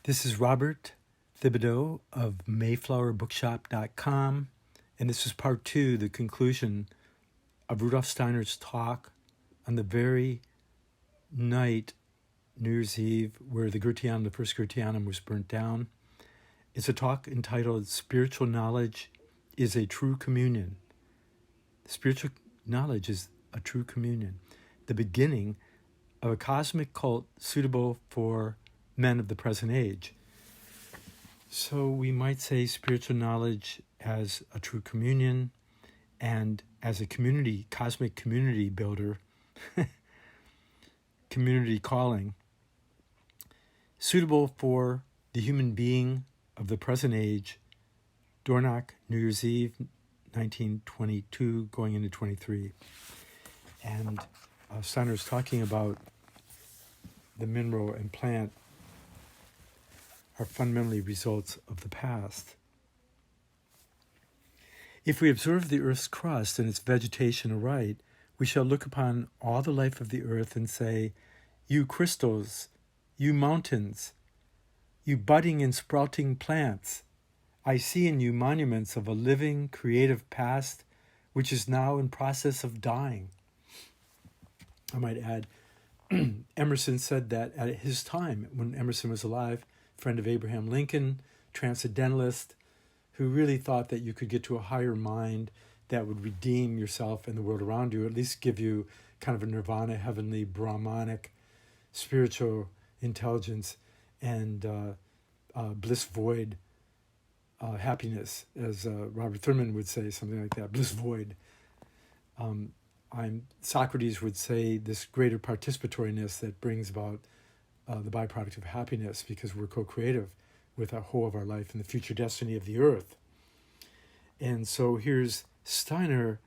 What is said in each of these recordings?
This is Robert Thibodeau of MayflowerBookshop.com, and this is part 2, the conclusion of Rudolf Steiner's talk on the very night, New Year's Eve, where the first Gotheanum was burnt down. It's a talk entitled Spiritual Knowledge is a True Communion. Spiritual knowledge is a true communion, the beginning of a cosmic cult suitable for men of the present age. So we might say spiritual knowledge as a true communion and as a community, cosmic community builder, community calling, suitable for the human being of the present age, Dornoch, New Year's Eve, 1922, going into 23. And Steiner's talking about the mineral and plant are fundamentally results of the past. If we observe the earth's crust and its vegetation aright, we shall look upon all the life of the earth and say, you crystals, you mountains, you budding and sprouting plants, I see in you monuments of a living, creative past which is now in process of dying. I might add, Emerson said that at his time, when Emerson was alive, friend of Abraham Lincoln, transcendentalist, who really thought that you could get to a higher mind that would redeem yourself and the world around you, at least give you kind of a nirvana, heavenly, Brahmanic, spiritual intelligence and bliss void happiness, as Robert Thurman would say, something like that, bliss void. Socrates would say this greater participatoriness that brings about the byproduct of happiness, because we're co-creative with our whole of our life and the future destiny of the earth. And so here's Steiner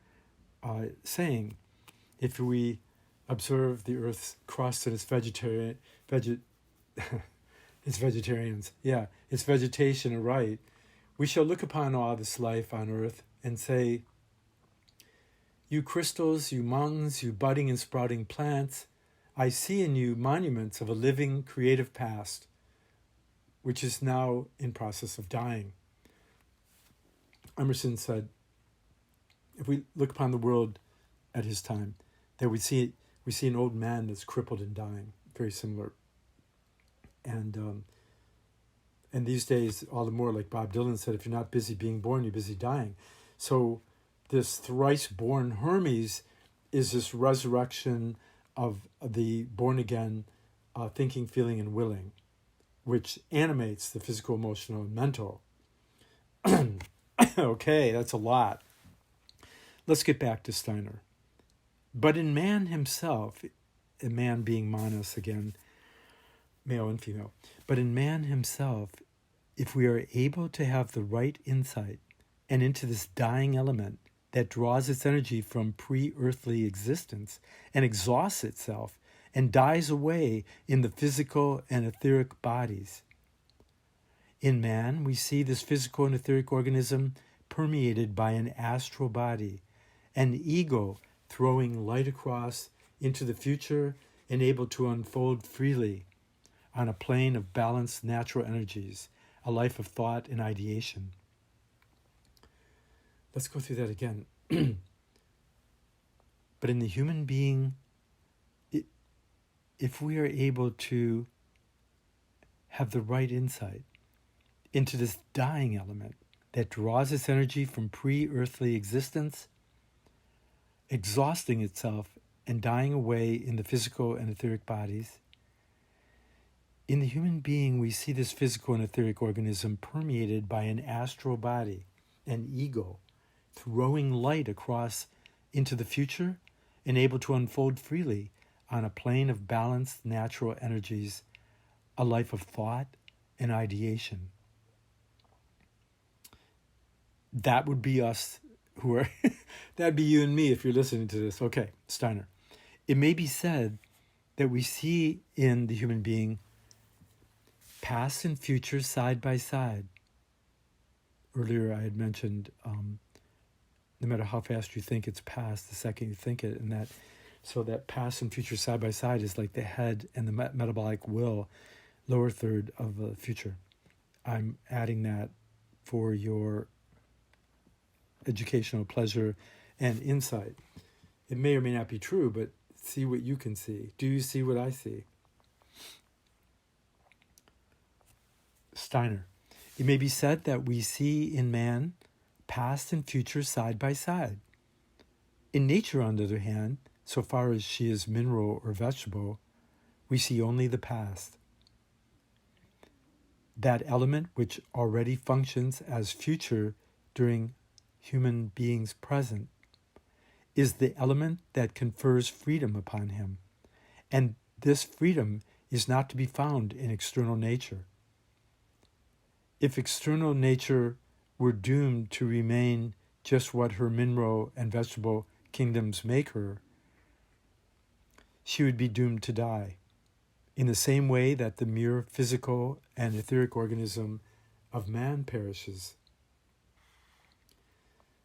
saying, if we observe the earth's crust and its its vegetation aright, we shall look upon all this life on earth and say, you crystals, you mountains, you budding and sprouting plants, I see in you monuments of a living, creative past, which is now in process of dying. Emerson said, if we look upon the world at his time, that we see an old man that's crippled and dying, very similar. And these days, all the more, like Bob Dylan said, if you're not busy being born, you're busy dying. So this thrice-born Hermes is this resurrection of the born-again thinking, feeling, and willing, which animates the physical, emotional, and mental. Okay, that's a lot. Let's get back to Steiner. But in man himself, a man being manas again, male and female, but in man himself, if we are able to have the right insight and into this dying element that draws its energy from pre-earthly existence and exhausts itself and dies away in the physical and etheric bodies. In man, we see this physical and etheric organism permeated by an astral body, an ego throwing light across into the future and able to unfold freely on a plane of balanced natural energies, a life of thought and ideation. Let's go through that again. But in the human being, if we are able to have the right insight into this dying element that draws its energy from pre-earthly existence, exhausting itself and dying away in the physical and etheric bodies, in the human being, we see this physical and etheric organism permeated by an astral body, an ego, throwing light across into the future and able to unfold freely on a plane of balanced natural energies, a life of thought and ideation. That would be us who are, that'd be you and me if you're listening to this. Okay, Steiner. It may be said that we see in the human being past and future side by side. Earlier I had mentioned no matter how fast you think it's past, the second you think it, and that, so that past and future side by side is like the head and the metabolic will lower third of the future. I'm adding that for your educational pleasure and insight. It may or may not be true, but see what you can see. Do you see what I see? Steiner. It may be said that we see in man past and future side by side. In nature, on the other hand, so far as she is mineral or vegetable, we see only the past. That element which already functions as future during human beings' present is the element that confers freedom upon him, and this freedom is not to be found in external nature. If external nature were doomed to remain just what her mineral and vegetable kingdoms make her, she would be doomed to die, in the same way that the mere physical and etheric organism of man perishes.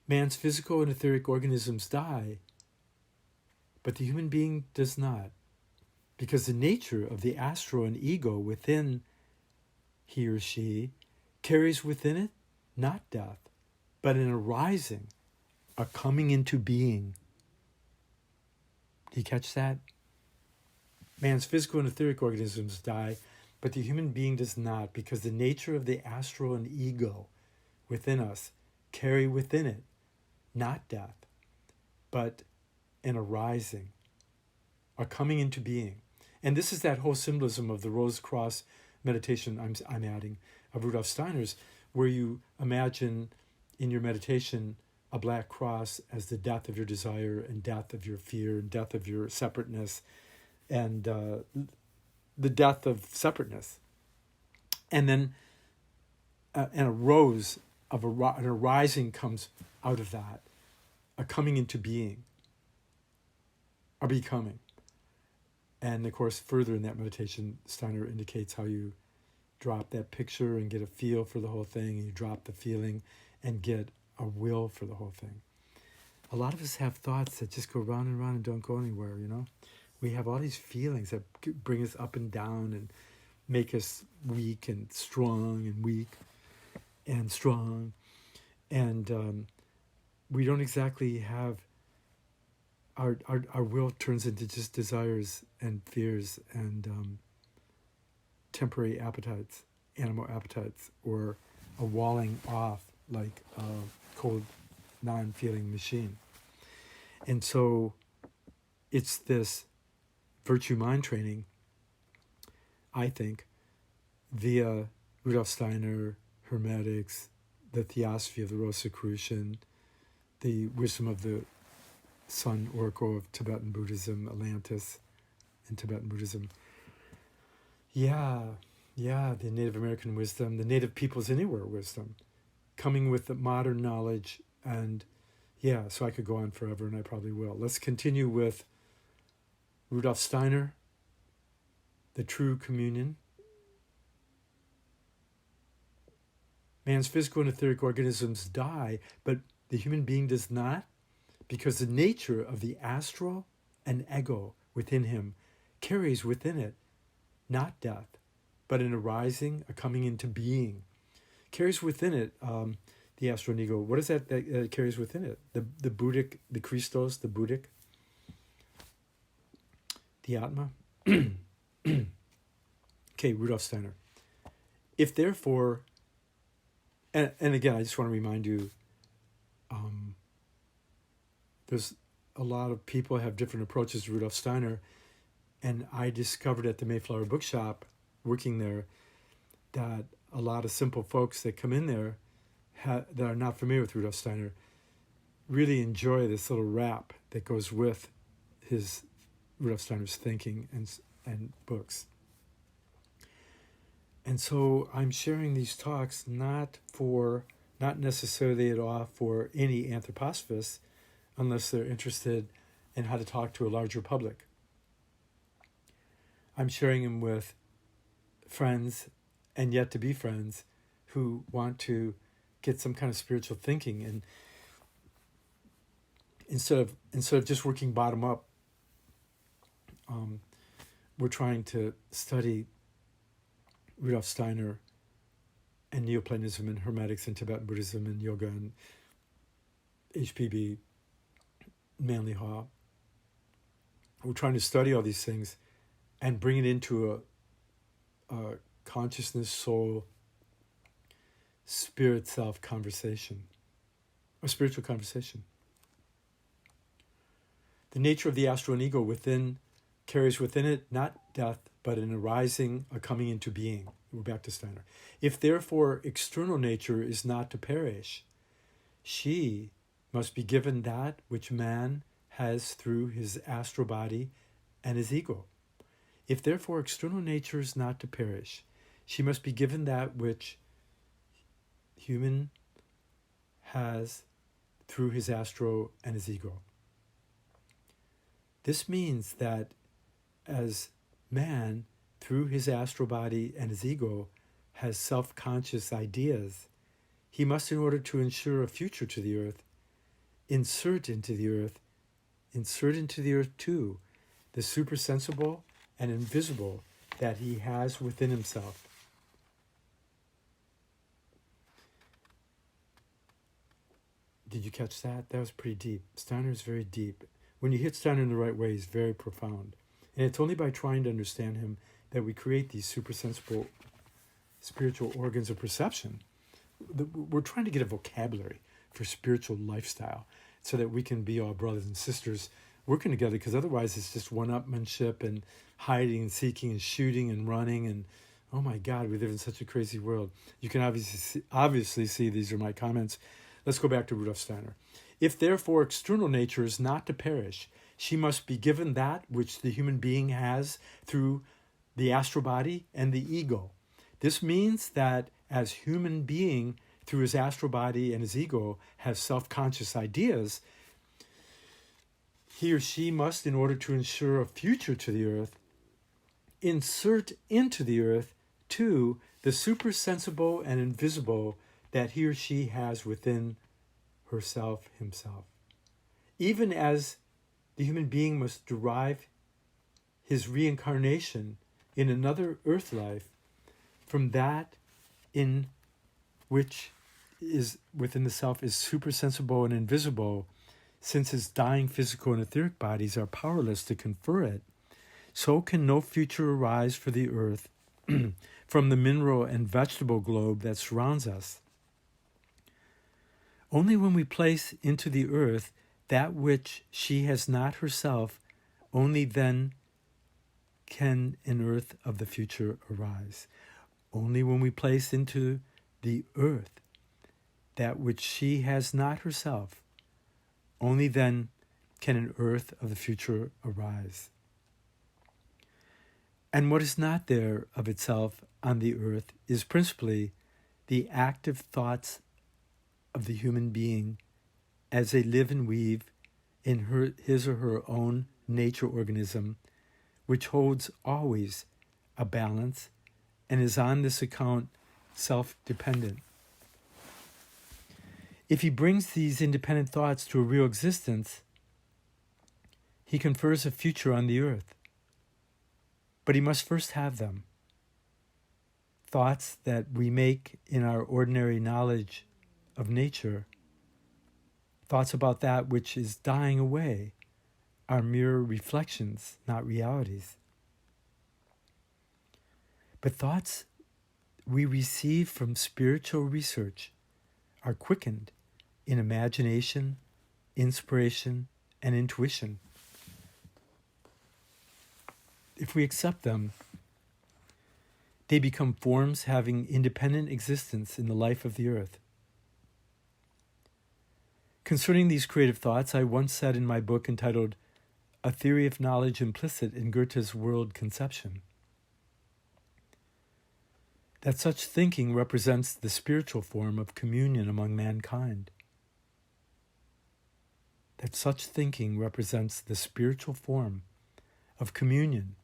Man's physical and etheric organisms die, but the human being does not, because the nature of the astral and ego within he or she carries within it not death, but an arising, a coming into being. Do you catch that? Man's physical and etheric organisms die, but the human being does not, because the nature of the astral and ego within us carry within it not death, but an arising, a coming into being. And this is that whole symbolism of the Rose Cross meditation I'm adding of Rudolf Steiner's, where you imagine in your meditation a black cross as the death of your desire and death of your fear and death of your separateness and the death of separateness. And then and a rose of an arising comes out of that, a coming into being, a becoming. And of course, further in that meditation, Steiner indicates how you drop that picture and get a feel for the whole thing, and you drop the feeling and get a will for the whole thing. A lot of us have thoughts that just go round and round and don't go anywhere, you know? We have all these feelings that bring us up and down and make us weak and strong and weak and strong. And we don't exactly have, our will turns into just desires and fears and temporary appetites, animal appetites, or a walling off like a cold, non-feeling machine. And so it's this virtue mind training, I think, via Rudolf Steiner, Hermetics, the Theosophy of the Rosicrucian, the wisdom of the Sun Oracle of Tibetan Buddhism, Atlantis in Tibetan Buddhism. The Native American wisdom, the Native peoples anywhere wisdom, coming with the modern knowledge. And so I could go on forever, and I probably will. Let's continue with Rudolf Steiner, the true communion. Man's physical and etheric organisms die, but the human being does not, because the nature of the astral and ego within him carries within it not death, but an arising, a coming into being. Carries within it the astral and ego. What is that carries within it? The Buddhic, the Christos, the Buddhic, the Atma. Okay, Rudolf Steiner. If therefore, and again, I just want to remind you, there's a lot of people have different approaches to Rudolf Steiner, and I discovered at the Mayflower Bookshop, working there, that a lot of simple folks that come in there that are not familiar with Rudolf Steiner really enjoy this little rap that goes with his Rudolf Steiner's thinking and books. And so I'm sharing these talks not necessarily at all for any anthroposophists, unless they're interested in how to talk to a larger public. I'm sharing them with friends and yet to be friends who want to get some kind of spiritual thinking, and instead of just working bottom up, we're trying to study Rudolf Steiner and Neoplatonism and Hermetics and Tibetan Buddhism and yoga and HPB, Manly Ha. We're trying to study all these things and bring it into a consciousness, soul, spirit, self conversation, a spiritual conversation. The nature of the astral and ego carries within it not death, but an arising, a coming into being. We're back to Steiner. If therefore external nature is not to perish, she must be given that which man has through his astral body and his ego. If therefore external nature is not to perish, she must be given that which human has through his astral and his ego. This means that as man, through his astral body and his ego, has self-conscious ideas, he must, in order to ensure a future to the earth, insert into the earth too, the supersensible and invisible that he has within himself. Did you catch that? That was pretty deep. Steiner is very deep. When you hit Steiner in the right way, he's very profound. And it's only by trying to understand him that we create these supersensible spiritual organs of perception. We're trying to get a vocabulary for spiritual lifestyle so that we can be all brothers and sisters working together, because otherwise it's just one-upmanship and hiding and seeking and shooting and running, and oh my God, we live in such a crazy world. You can obviously see these are my comments. Let's go back to Rudolf Steiner. If therefore external nature is not to perish, she must be given that which the human being has through the astral body and the ego. This means that as human being, through his astral body and his ego, has self-conscious ideas, he or she must, in order to ensure a future to the earth, insert into the earth, too, the supersensible and invisible that he or she has within herself, himself. Even as the human being must derive his reincarnation in another earth life from that in which is within the self is supersensible and invisible, since his dying physical and etheric bodies are powerless to confer it, so can no future arise for the earth from the mineral and vegetable globe that surrounds us. Only when we place into the earth that which she has not herself, only then can an earth of the future arise. Only when we place into the earth that which she has not herself, only then can an earth of the future arise. And what is not there of itself on the earth is principally the active thoughts of the human being as they live and weave in his or her own nature organism, which holds always a balance and is on this account self-dependent. If he brings these independent thoughts to a real existence, he confers a future on the earth. But he must first have them. Thoughts that we make in our ordinary knowledge of nature, thoughts about that which is dying away, are mere reflections, not realities. But thoughts we receive from spiritual research are quickened in imagination, inspiration, and intuition. If we accept them, they become forms having independent existence in the life of the earth. Concerning these creative thoughts, I once said in my book entitled A Theory of Knowledge Implicit in Goethe's World Conception, that such thinking represents the spiritual form of communion among mankind. That such thinking represents the spiritual form of communion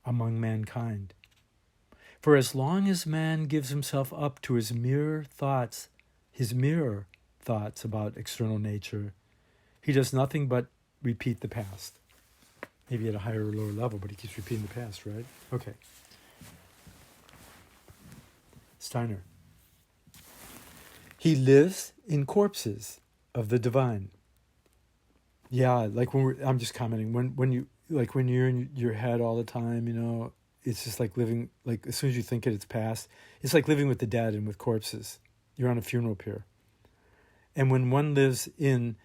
among mankind. For as long as man gives himself up to his mere thoughts about external nature, he does nothing but repeat the past. Maybe at a higher or lower level, but he keeps repeating the past, right? Okay. Steiner. He lives in corpses of the divine. Yeah, like I'm just commenting, when you're in your head all the time, it's just like living, like as soon as you think it's past, it's like living with the dead and with corpses. You're on a funeral pyre. And when one lives in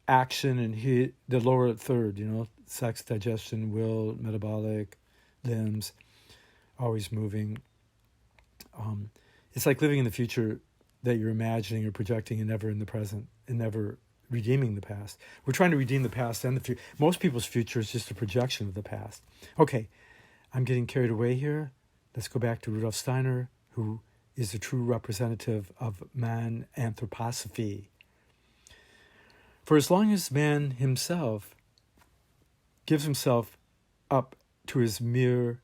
action and the lower third, sex, digestion, will, metabolic, limbs, always moving. It's like living in the future that you're imagining or projecting and never in the present and never redeeming the past. We're trying to redeem the past and the future. Most people's future is just a projection of the past. Okay, I'm getting carried away here. Let's go back to Rudolf Steiner, who is the true representative of man anthroposophy. For as long as man himself gives himself up to his mirror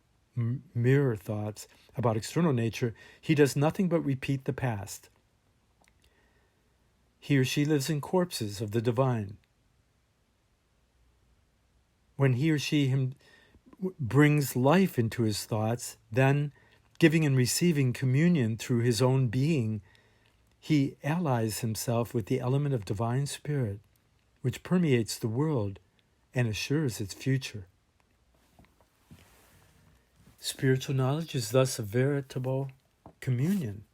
thoughts about external nature, he does nothing but repeat the past. He or she lives in corpses of the divine. When he or she brings life into his thoughts, then, giving and receiving communion through his own being, he allies himself with the element of divine spirit, which permeates the world and assures its future. Spiritual knowledge is thus a veritable communion,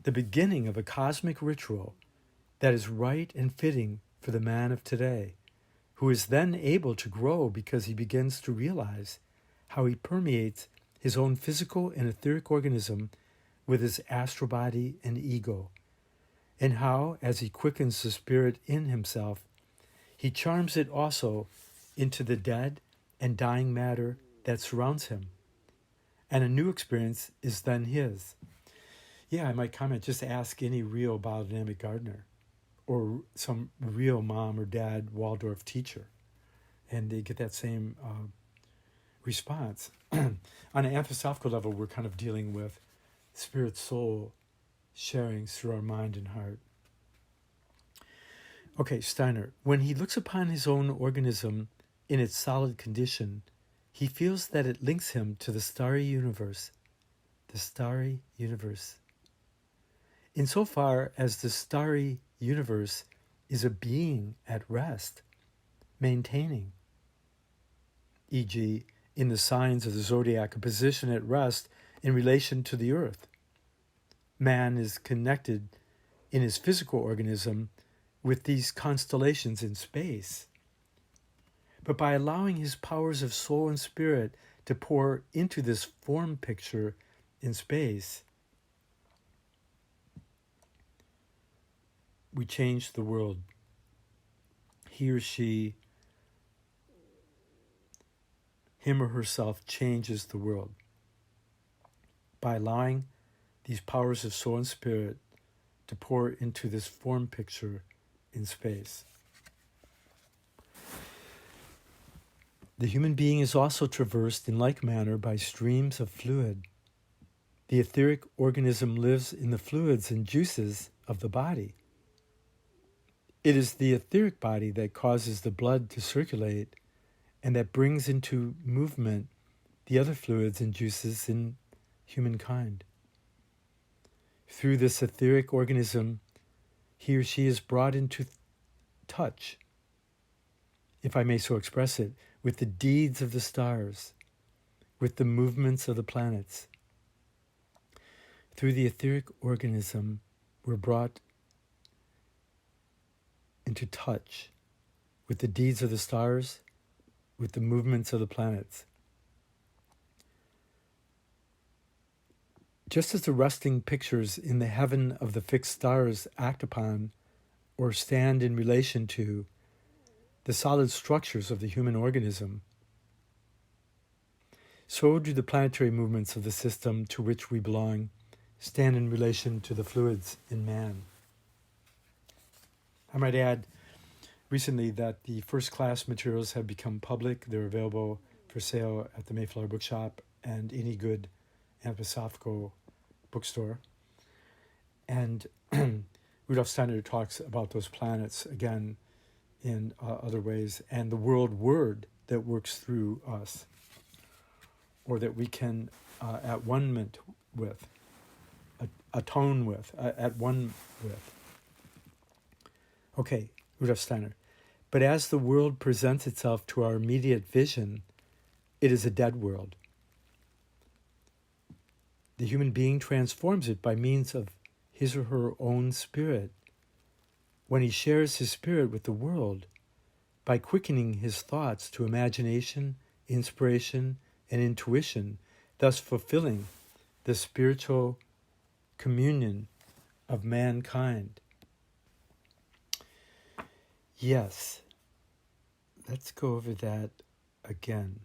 the beginning of a cosmic ritual that is right and fitting for the man of today, who is then able to grow because he begins to realize how he permeates his own physical and etheric organism with his astral body and ego, and how, as he quickens the spirit in himself, he charms it also into the dead and dying matter that surrounds him. And a new experience is then his. Yeah, I might comment, just ask any real biodynamic gardener or some real mom or dad Waldorf teacher, and they get that same response. On an anthroposophical level, we're kind of dealing with spirit soul sharing through our mind and heart. Okay, Steiner. When he looks upon his own organism in its solid condition, he feels that it links him to the starry universe. The starry universe. Insofar as the starry universe is a being at rest, maintaining, e.g., in the signs of the zodiac, a position at rest in relation to the earth. Man is connected in his physical organism with these constellations in space. But by allowing his powers of soul and spirit to pour into this form picture in space, we change the world. He or she, him or herself, changes the world by allowing these powers of soul and spirit to pour into this form picture in space. The human being is also traversed in like manner by streams of fluid. The etheric organism lives in the fluids and juices of the body. It is the etheric body that causes the blood to circulate and that brings into movement the other fluids and juices in humankind. Through this etheric organism, he or she is brought into touch, if I may so express it, with the deeds of the stars, with the movements of the planets. Through the etheric organism, we're brought into touch with the deeds of the stars, with the movements of the planets. Just as the resting pictures in the heaven of the fixed stars act upon or stand in relation to the solid structures of the human organism, so do the planetary movements of the system to which we belong stand in relation to the fluids in man. I might add recently that the first class materials have become public. They're available for sale at the Mayflower Bookshop and any good anthroposophical bookstore. And Rudolf Steiner talks about those planets again in other ways, and the world word that works through us, or that we can at one-ment with. atone with, at one with. Okay, Rudolf Steiner. But as the world presents itself to our immediate vision, it is a dead world. The human being transforms it by means of his or her own spirit. When he shares his spirit with the world, by quickening his thoughts to imagination, inspiration, and intuition, thus fulfilling the spiritual communion of mankind. Yes, let's go over that again.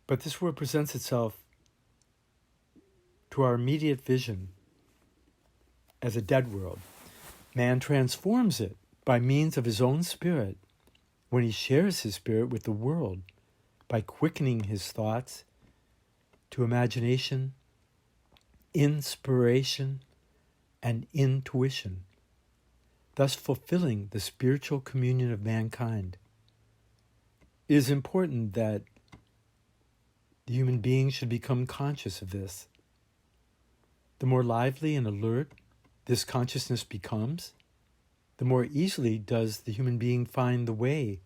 But this world presents itself to our immediate vision as a dead world. Man transforms it by means of his own spirit when he shares his spirit with the world by quickening his thoughts to imagination, inspiration, and intuition, thus fulfilling the spiritual communion of mankind. It is important that the human being should become conscious of this. The more lively and alert this consciousness becomes, the more easily does the human being find the way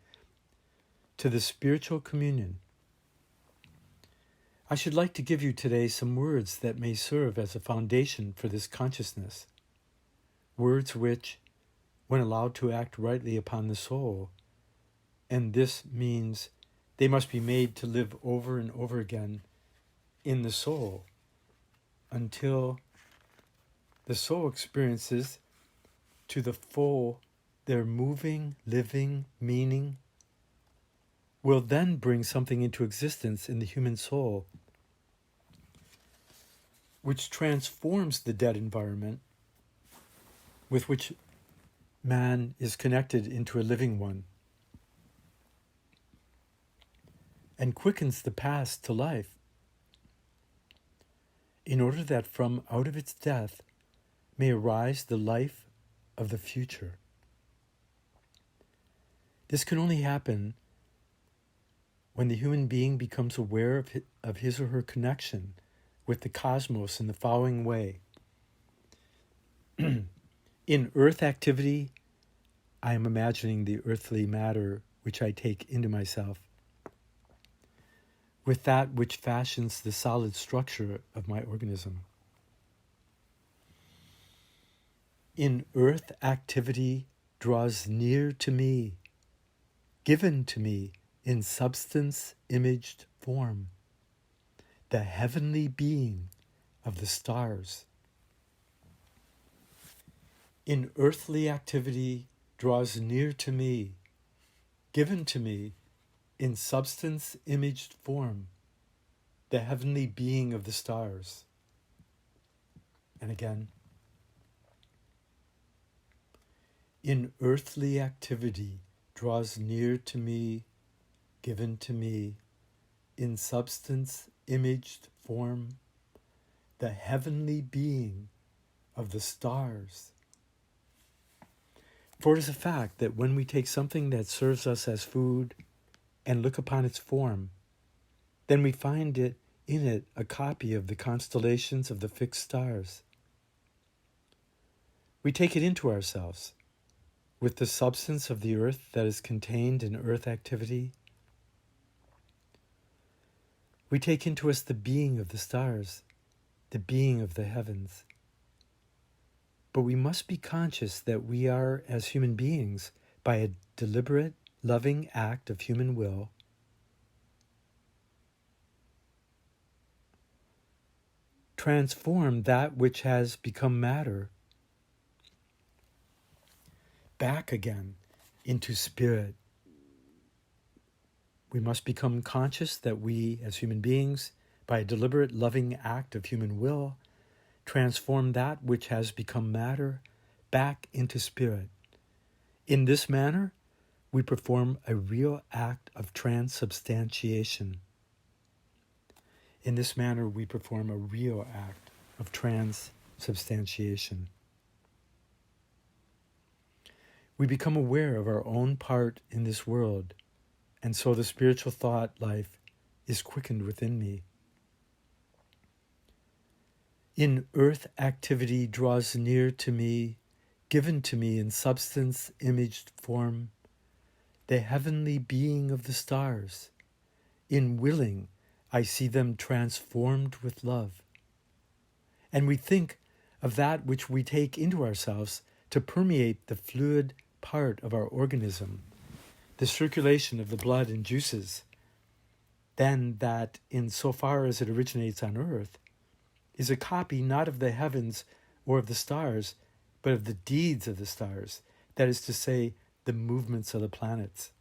to the spiritual communion. I should like to give you today some words that may serve as a foundation for this consciousness. Words which, when allowed to act rightly upon the soul, and this means they must be made to live over and over again in the soul until the soul experiences to the full their moving, living meaning, will then bring something into existence in the human soul which transforms the dead environment with which man is connected into a living one, and quickens the past to life, in order that from out of its death may arise the life of the future. This can only happen when the human being becomes aware of his or her connection with the cosmos in the following way. In earth activity, I am imagining the earthly matter which I take into myself, with that which fashions the solid structure of my organism. In earth activity draws near to me, given to me in substance-imaged form, the heavenly being of the stars. In earthly activity draws near to me, given to me in substance-imaged form, the heavenly being of the stars. And again, in earthly activity draws near to me, given to me in substance-imaged form, the heavenly being of the stars. For it is a fact that when we take something that serves us as food and look upon its form, then we find in it a copy of the constellations of the fixed stars. We take it into ourselves with the substance of the earth that is contained in earth activity. We take into us the being of the stars, the being of the heavens. But we must be conscious that we are, as human beings, by a deliberate, loving act of human will, transform that which has become matter back again into spirit. We must become conscious that we, as human beings, by a deliberate, loving act of human will, transform that which has become matter back into spirit. In this manner, we perform a real act of transubstantiation. In this manner, we perform a real act of transubstantiation. We become aware of our own part in this world, and so the spiritual thought life is quickened within me. In earth activity draws near to me, given to me in substance imaged form, the heavenly being of the stars. In willing, I see them transformed with love. And we think of that which we take into ourselves to permeate the fluid part of our organism, the circulation of the blood and juices, then that, in so far as it originates on earth, is a copy not of the heavens or of the stars, but of the deeds of the stars, that is to say, the movements of the planets.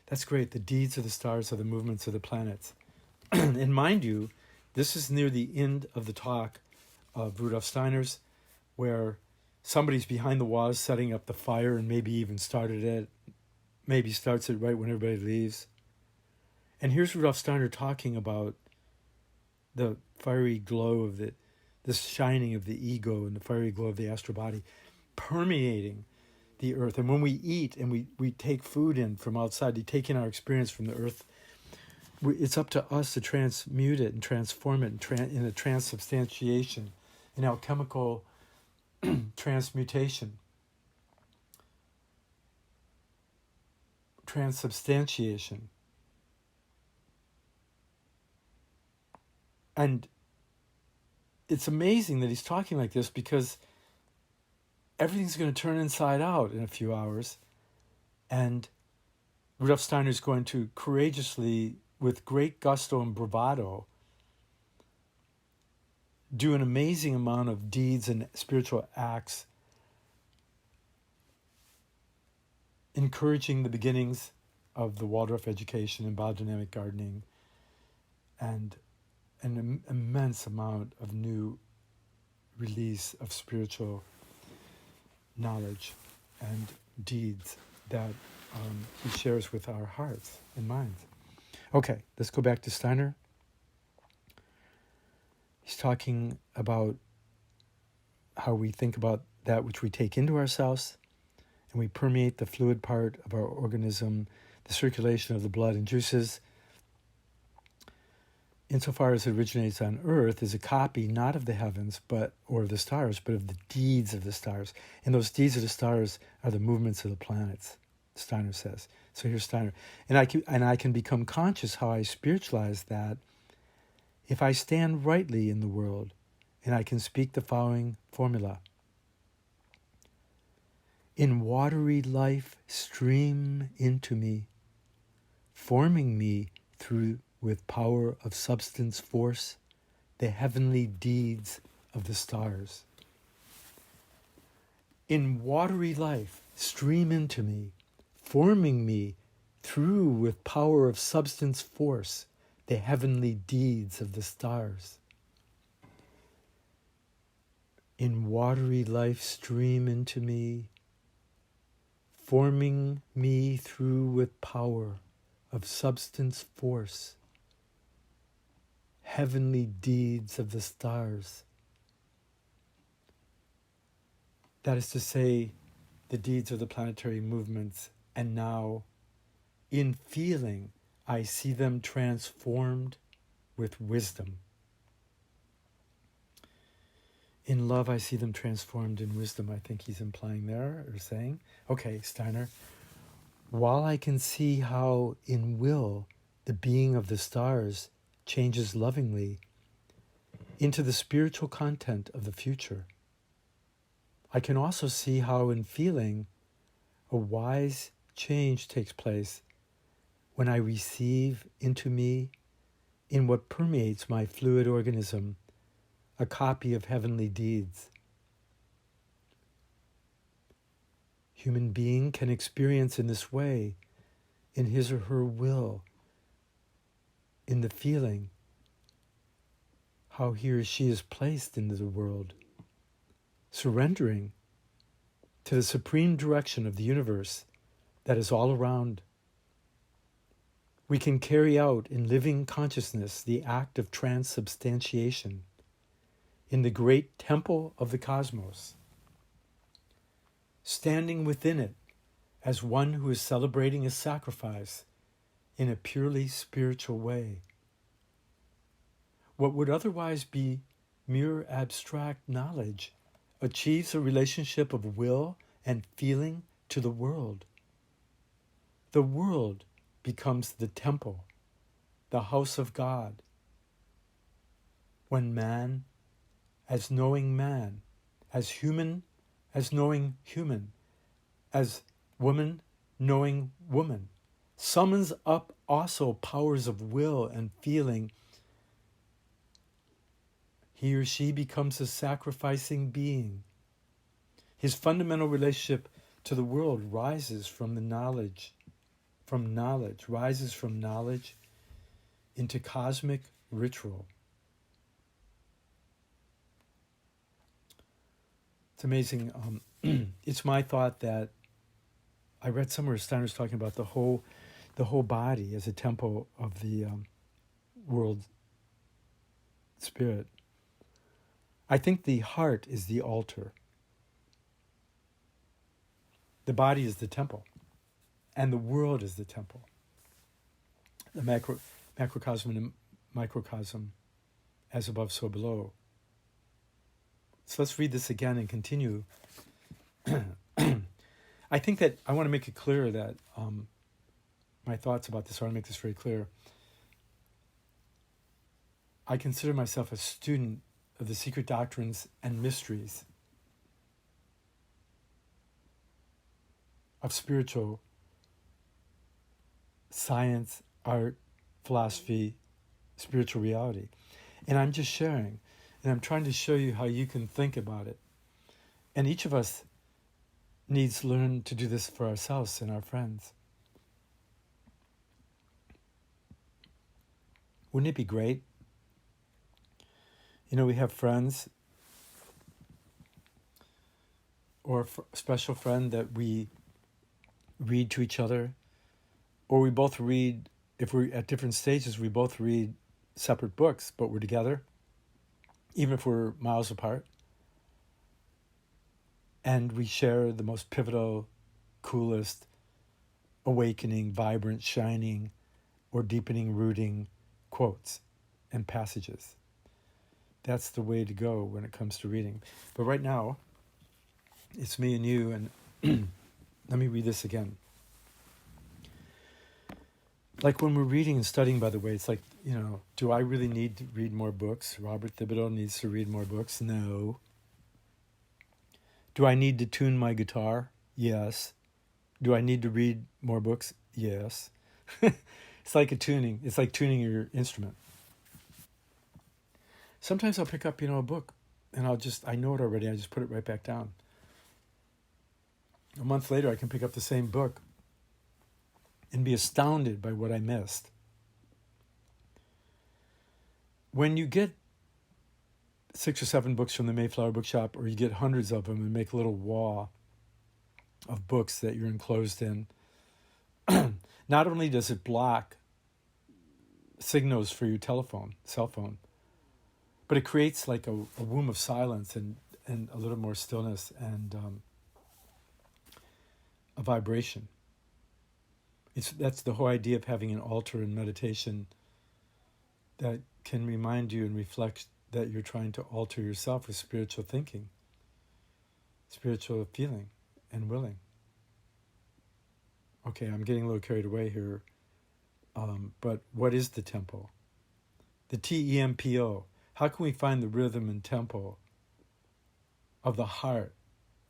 That's great. The deeds of the stars are the movements of the planets. And mind you, this is near the end of the talk of Rudolf Steiner's, where somebody's behind the walls setting up the fire and maybe even started it, maybe starts it right when everybody leaves. And here's Rudolf Steiner talking about the fiery glow of the shining of the ego and the fiery glow of the astral body permeating the earth. And when we eat and we take food in from outside, we take in our experience from the earth, it's up to us to transmute it and transform it in a transubstantiation, in alchemical transmutation, transubstantiation. And it's amazing that he's talking like this, because everything's going to turn inside out in a few hours. And Rudolf Steiner is going to courageously, with great gusto and bravado, do an amazing amount of deeds and spiritual acts, encouraging the beginnings of the Waldorf education and biodynamic gardening, and an immense amount of new release of spiritual knowledge and deeds that he shares with our hearts and minds. Okay, let's go back to Steiner. He's talking about how we think about that which we take into ourselves, and we permeate the fluid part of our organism, the circulation of the blood and juices, insofar as it originates on earth, is a copy not of the heavens or of the stars, but of the deeds of the stars. And those deeds of the stars are the movements of the planets, Steiner says. So here's Steiner. And I can become conscious how I spiritualize that if I stand rightly in the world, and I can speak the following formula. In watery life stream into me, forming me through with power of substance force, the heavenly deeds of the stars. In watery life, stream into me, forming me through with power of substance force, the heavenly deeds of the stars. In watery life, stream into me, forming me through with power of substance force, heavenly deeds of the stars. That is to say, the deeds of the planetary movements, and now, in feeling, I see them transformed with wisdom. In love, I see them transformed in wisdom, I think he's implying there, or saying. Okay, Steiner. While I can see how in will the being of the stars changes lovingly into the spiritual content of the future, I can also see how in feeling a wise change takes place when I receive into me, in what permeates my fluid organism, a copy of heavenly deeds. Human being can experience in this way, in his or her will, in the feeling, how he or she is placed into the world, surrendering to the supreme direction of the universe that is all around. We can carry out in living consciousness the act of transubstantiation in the great temple of the cosmos, standing within it as one who is celebrating a sacrifice in a purely spiritual way. What would otherwise be mere abstract knowledge, achieves a relationship of will and feeling to the world. The world becomes the temple, the house of God. When man, as knowing man, as human, as knowing human, as woman knowing woman, summons up also powers of will and feeling, he or she becomes a sacrificing being. His fundamental relationship to the world rises from knowledge into cosmic ritual. It's amazing. It's my thought that I read somewhere Steiner's talking about the whole body as a temple of the world spirit. I think the heart is the altar. The body is the temple, and the world is the temple. The macrocosm and microcosm, as above, so below. So let's read this again and continue. I think that I want to make it clear that my thoughts about this, I want to make this very clear. I consider myself a student of the secret doctrines and mysteries of spiritual science, art, philosophy, spiritual reality. And I'm just sharing, and I'm trying to show you how you can think about it. And each of us needs to learn to do this for ourselves and our friends. Wouldn't it be great? You know, we have friends or a special friend that we read to each other, or we both read, if we're at different stages, we both read separate books, but we're together, even if we're miles apart. And we share the most pivotal, coolest, awakening, vibrant, shining, or deepening, rooting quotes and passages. That's the way to go when it comes to reading. But right now, it's me and you, and let me read this again. Like when we're reading and studying, by the way, it's like, you know, do I really need to read more books? Robert Thibodeau needs to read more books? No. Do I need to tune my guitar? Yes. Do I need to read more books? Yes. It's like tuning. It's like tuning your instrument. Sometimes I'll pick up, a book, and I know it already, I just put it right back down. A month later, I can pick up the same book and be astounded by what I missed. When you get 6 or 7 books from the Mayflower Bookshop, or you get hundreds of them and make a little wall of books that you're enclosed in, not only does it block signals for your cell phone, but it creates like a womb of silence and a little more stillness and a vibration. That's the whole idea of having an altar in meditation that can remind you and reflect that you're trying to alter yourself with spiritual thinking, spiritual feeling, and willing. Okay, I'm getting a little carried away here, but what is the tempo? The TEMPO. How can we find the rhythm and tempo of the heart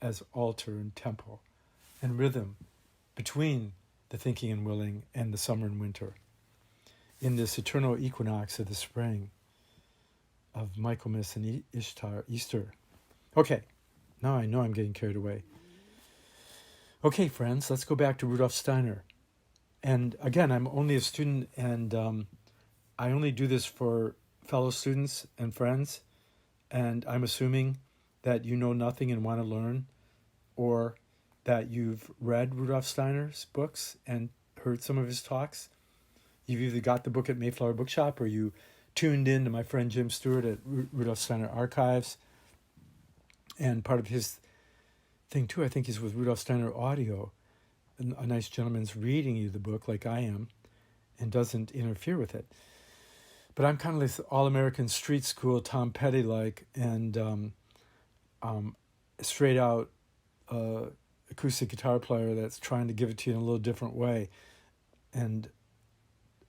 as altar and tempo, and rhythm between the thinking and willing and the summer and winter, in this eternal equinox of the spring of Michaelmas and Easter? Okay, now I know I'm getting carried away. Okay, friends, let's go back to Rudolf Steiner. And again, I'm only a student, and I only do this for fellow students and friends, and I'm assuming that you know nothing and want to learn, or that you've read Rudolf Steiner's books and heard some of his talks. You've either got the book at Mayflower Bookshop, or you tuned in to my friend Jim Stewart at Rudolf Steiner Archives. And part of his thing too, I think, is with Rudolf Steiner Audio. A nice gentleman's reading you the book like I am and doesn't interfere with it. But I'm kind of this all-American street school Tom Petty-like, and straight out acoustic guitar player that's trying to give it to you in a little different way, and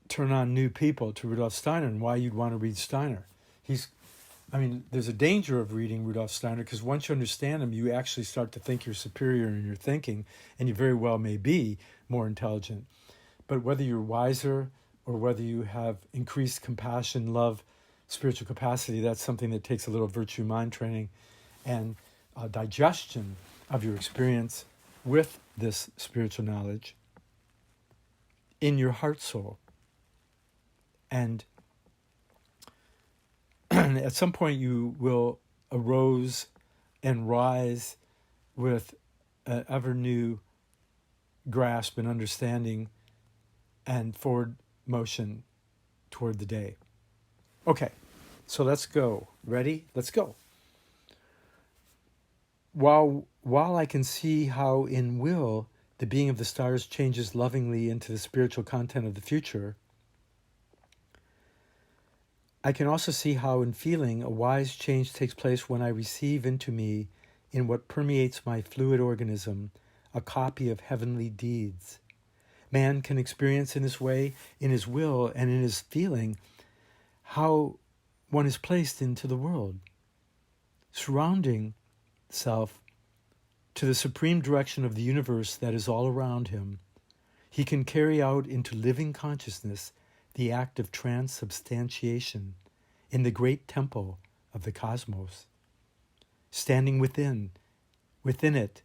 turn on new people to Rudolf Steiner and why you'd want to read Steiner. There's a danger of reading Rudolf Steiner, because once you understand him, you actually start to think you're superior in your thinking, and you very well may be more intelligent. But whether you're wiser or whether you have increased compassion, love, spiritual capacity, that's something that takes a little virtue mind training and digestion of your experience with this spiritual knowledge in your heart soul. And at some point you will arose and rise with an ever new grasp and understanding and forward motion toward the day. Okay, so let's go. Ready? Let's go. While I can see how in will the being of the stars changes lovingly into the spiritual content of the future, I can also see how in feeling a wise change takes place when I receive into me, in what permeates my fluid organism, a copy of heavenly deeds. Man can experience in this way, in his will and in his feeling, how one is placed into the world, surrounding self to the supreme direction of the universe that is all around him. He can carry out into living consciousness the act of transubstantiation in the great temple of the cosmos, standing within it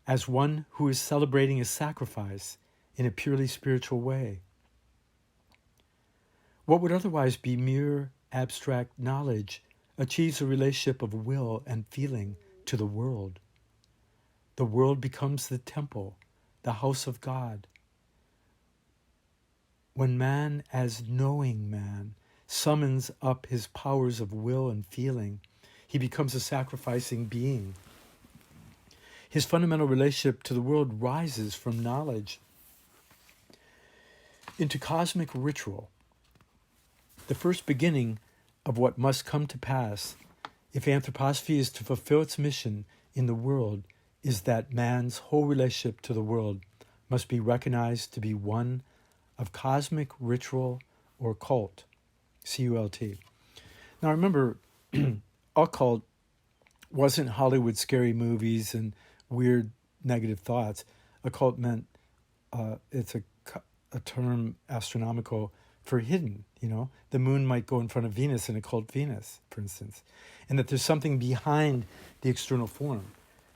as one who is celebrating a sacrifice in a purely spiritual way. What would otherwise be mere abstract knowledge achieves a relationship of will and feeling to the world. The world becomes the temple, the house of God. When man, as knowing man, summons up his powers of will and feeling, he becomes a sacrificing being. His fundamental relationship to the world rises from knowledge into cosmic ritual, the first beginning of what must come to pass if anthroposophy is to fulfill its mission in the world is that man's whole relationship to the world must be recognized to be one of cosmic ritual or cult, C-U-L-T. Now remember, occult wasn't Hollywood scary movies and weird negative thoughts. Occult meant, it's a term astronomical for hidden, The moon might go in front of Venus in occult Venus, for instance. And that there's something behind the external form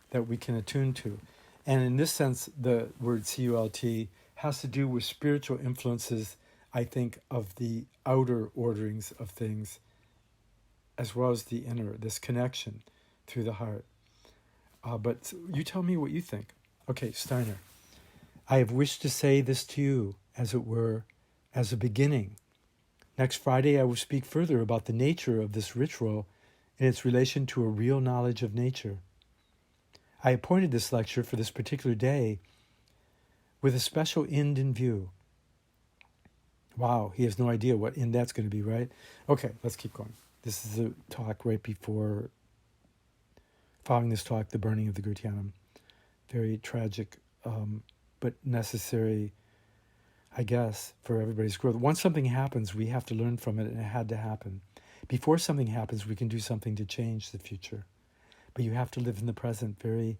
that we can attune to. And in this sense, the word C-U-L-T has to do with spiritual influences, I think, of the outer orderings of things, as well as the inner, this connection through the heart. But you tell me what you think. Okay, Steiner. I have wished to say this to you, as it were, as a beginning. Next Friday, I will speak further about the nature of this ritual in its relation to a real knowledge of nature. I appointed this lecture for this particular day with a special end in view. Wow, he has no idea what end that's going to be, right? Okay, let's keep going. This is a talk right before, following this talk, the burning of the Gotheanum. Very tragic, but necessary, I guess, for everybody's growth. Once something happens, we have to learn from it, and it had to happen. Before something happens, we can do something to change the future. But you have to live in the present, very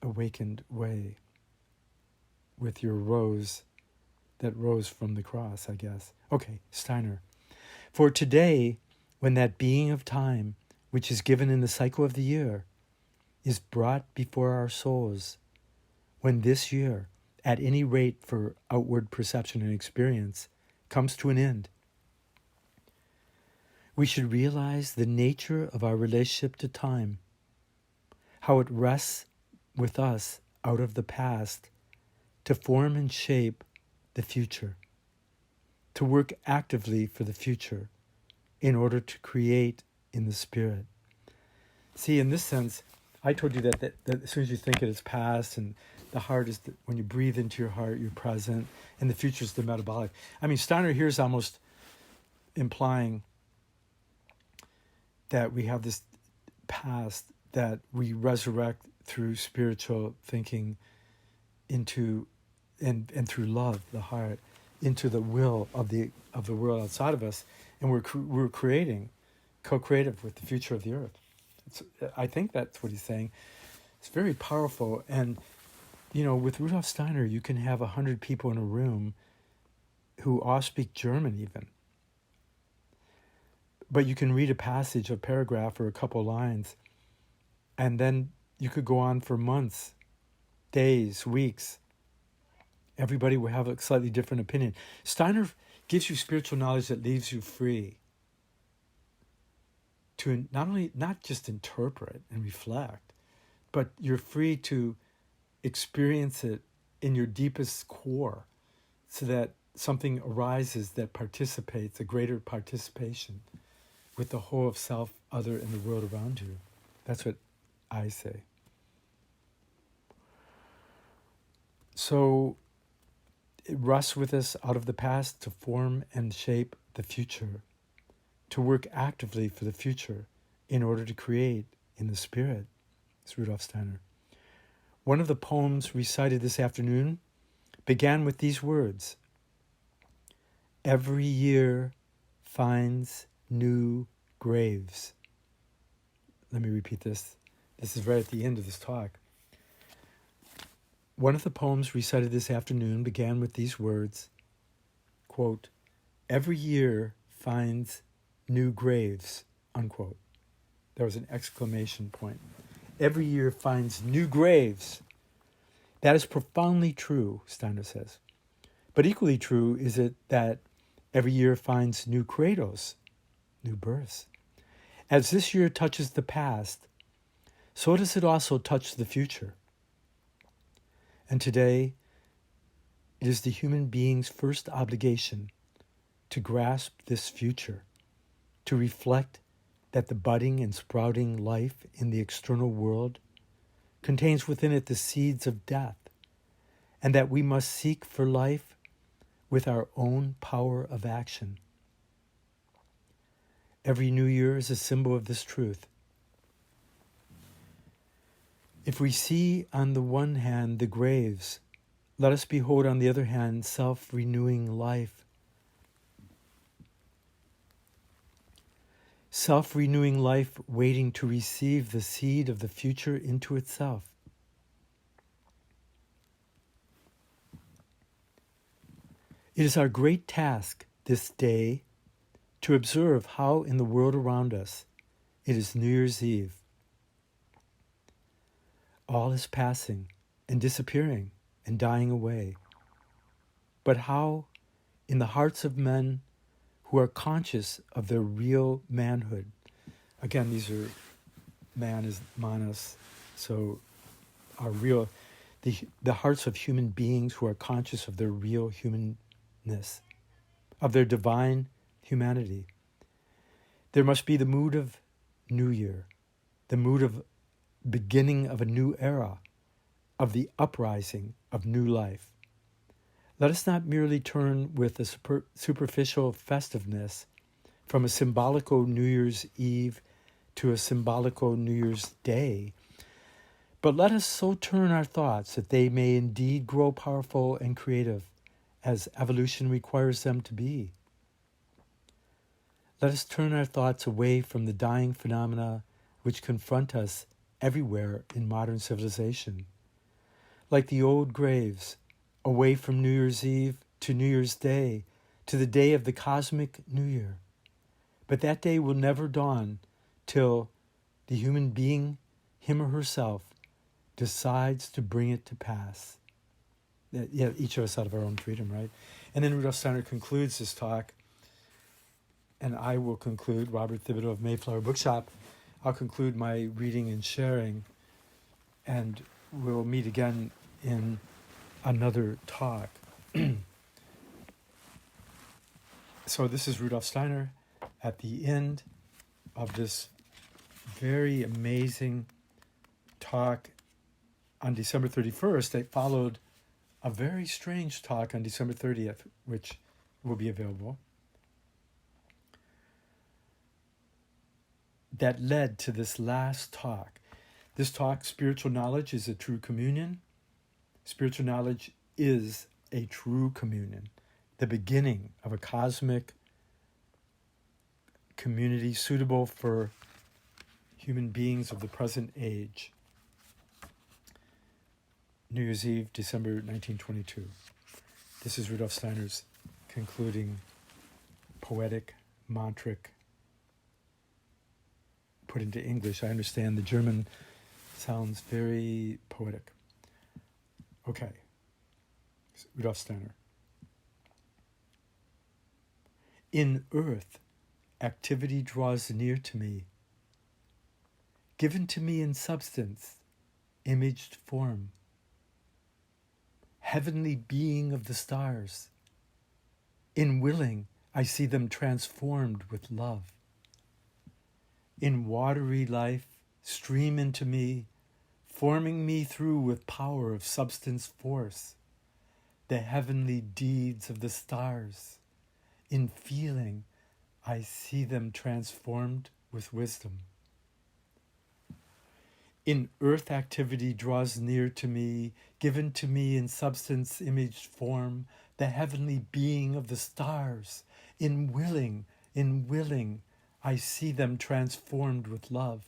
awakened way, with your rose that rose from the cross, I guess. Okay, Steiner. For today, when that being of time, which is given in the cycle of the year, is brought before our souls, when this year, at any rate for outward perception and experience, comes to an end, we should realize the nature of our relationship to time, how it rests with us out of the past to form and shape the future, to work actively for the future in order to create in the spirit. See, in this sense, I told you that as soon as you think it is past, and the heart is, when you breathe into your heart, you're present, and the future is the metabolic. Steiner here is almost, implying that we have this past that we resurrect through spiritual thinking into and through love, the heart, into the will of the world outside of us, and we're creating, co-creative with the future of the earth. I think that's what he's saying. It's very powerful, and with Rudolf Steiner, you can have 100 people in a room who all speak German, even. But you can read a passage, a paragraph, or a couple lines, and then you could go on for months, days, weeks. Everybody will have a slightly different opinion. Steiner gives you spiritual knowledge that leaves you free to not just interpret and reflect, but you're free to experience it in your deepest core, so that something arises that participates, a greater participation with the whole of self, other, and the world around you. That's what I say. So it rests with us out of the past to form and shape the future, to work actively for the future in order to create in the spirit. It's Rudolf Steiner. One of the poems recited this afternoon began with these words: "Every year finds new graves." Let me repeat this. This is right at the end of this talk. One of the poems recited this afternoon began with these words, quote, "Every year finds new graves," unquote. There was an exclamation point. Every year finds new graves. That is profoundly true, Steiner says. But equally true is it that every year finds new cradles, new births. As this year touches the past, so does it also touch the future. And today, it is the human being's first obligation to grasp this future, to reflect that the budding and sprouting life in the external world contains within it the seeds of death, and that we must seek for life with our own power of action. Every new year is a symbol of this truth. If we see on the one hand the graves, let us behold on the other hand self-renewing life. Self-renewing life waiting to receive the seed of the future into itself. It is our great task this day to observe how in the world around us it is New Year's Eve. All is passing and disappearing and dying away. But how in the hearts of men who are conscious of their real manhood, again, these are, man is manas, so our real, the hearts of human beings who are conscious of their real humanness, of their divine humanity. There must be the mood of New Year, the mood of beginning of a new era, of the uprising of new life. Let us not merely turn with a superficial festiveness from a symbolical New Year's Eve to a symbolical New Year's Day, but let us so turn our thoughts that they may indeed grow powerful and creative as evolution requires them to be. Let us turn our thoughts away from the dying phenomena which confront us everywhere in modern civilization. Like the old graves, away from New Year's Eve to New Year's Day, to the day of the cosmic New Year. But that day will never dawn till the human being, him or herself, decides to bring it to pass. Yeah, each of us out of our own freedom, right? And then Rudolf Steiner concludes this talk, and I will conclude, Robert Thibodeau of Mayflower Bookshop, I'll conclude my reading and sharing, and we'll meet again in another talk. So this is Rudolf Steiner at the end of this very amazing talk on December 31st. That followed a very strange talk on December 30th, which will be available. that led to this last talk. This talk, Spiritual Knowledge is a True Communion. Spiritual knowledge is a true communion, the beginning of a cosmic community suitable for human beings of the present age. New Year's Eve, December 1922. This is Rudolf Steiner's concluding poetic, mantric, put into English. I understand the German sounds very poetic. Okay, Rudolf Steiner. In earth, activity draws near to me, given to me in substance, imaged form, heavenly being of the stars. In willing, I see them transformed with love. In watery life, stream into me, forming me through with power of substance force, the heavenly deeds of the stars. In feeling, I see them transformed with wisdom. In earth, activity draws near to me, given to me in substance imaged form, the heavenly being of the stars. In willing, I see them transformed with love.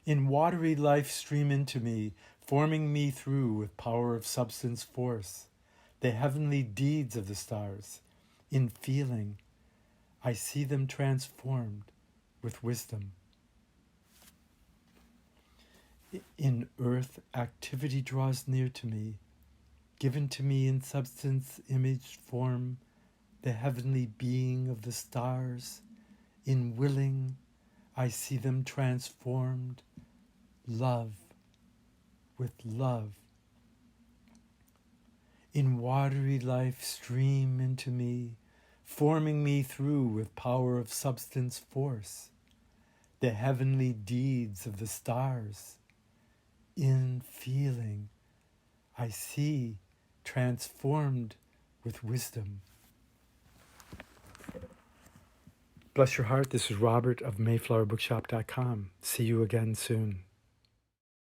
In watery life stream into me, forming me through with power of substance force, the heavenly deeds of the stars. In feeling, I see them transformed with wisdom. In earth, activity draws near to me, given to me in substance imaged form, the heavenly being of the stars. In willing, I see them transformed, love with love. In watery life stream into me, forming me through with power of substance force, the heavenly deeds of the stars. In feeling, I see transformed with wisdom. Bless your heart. This is Robert of MayflowerBookshop.com. See you again soon.